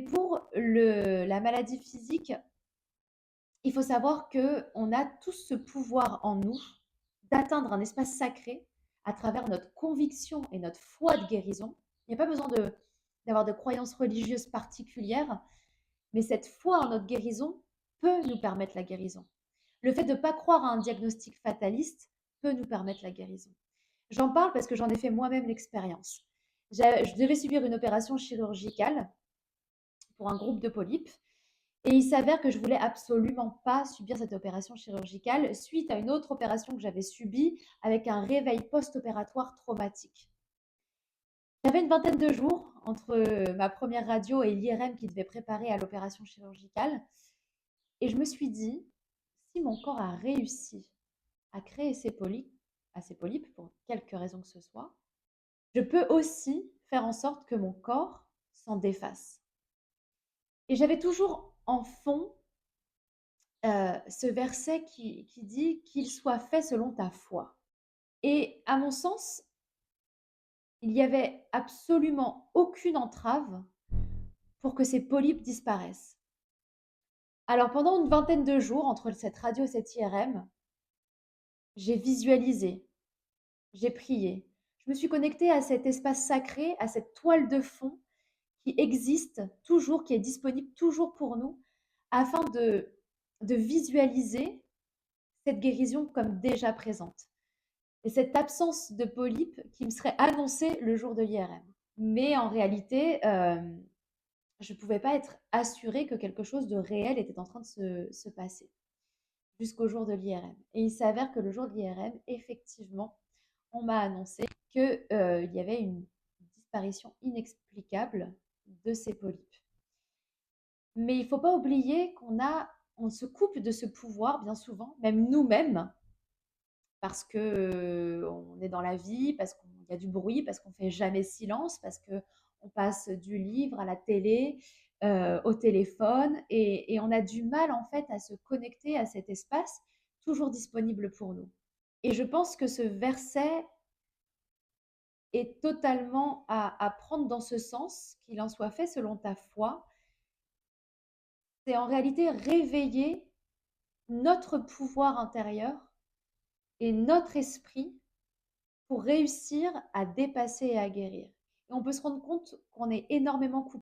Pour la maladie physique, il faut savoir qu'on a tous ce pouvoir en nous d'atteindre un espace sacré à travers notre conviction et notre foi de guérison. Il n'y a pas besoin d'avoir de croyances religieuses particulières, mais cette foi en notre guérison peut nous permettre la guérison. Le fait de ne pas croire à un diagnostic fataliste peut nous permettre la guérison. J'en parle parce que j'en ai fait moi-même l'expérience. Je devais subir une opération chirurgicale pour un groupe de polypes. Et il s'avère que je voulais absolument pas subir cette opération chirurgicale suite à une autre opération que j'avais subie avec un réveil post-opératoire traumatique. J'avais une vingtaine de jours entre ma première radio et l'IRM qui devait préparer à l'opération chirurgicale. Et je me suis dit, si mon corps a réussi à créer ces polypes, pour quelque raison que ce soit, je peux aussi faire en sorte que mon corps s'en défasse. Et j'avais toujours en fond ce verset qui dit qu'il soit fait selon ta foi. Et à mon sens, il n'y avait absolument aucune entrave pour que ces polypes disparaissent. Alors pendant une vingtaine de jours, entre cette radio et cette IRM, j'ai visualisé, j'ai prié. Je me suis connectée à cet espace sacré, à cette toile de fond qui existe toujours, qui est disponible toujours pour nous, afin de visualiser cette guérison comme déjà présente. Et cette absence de polype qui me serait annoncée le jour de l'IRM. Mais en réalité, je ne pouvais pas être assurée que quelque chose de réel était en train de se passer jusqu'au jour de l'IRM. Et il s'avère que le jour de l'IRM, effectivement, on m'a annoncé qu'il y avait une disparition inexplicable de ces polypes. Mais il ne faut pas oublier on se coupe de ce pouvoir bien souvent, même nous-mêmes, parce que on est dans la vie, parce qu'il y a du bruit, parce qu'on fait jamais silence, parce que on passe du livre à la télé, au téléphone, et on a du mal en fait à se connecter à cet espace toujours disponible pour nous. Et je pense que ce verset est totalement à prendre dans ce sens, qu'il en soit fait selon ta foi. C'est en réalité réveiller notre pouvoir intérieur et notre esprit pour réussir à dépasser et à guérir. Et on peut se rendre compte qu'on est énormément coupé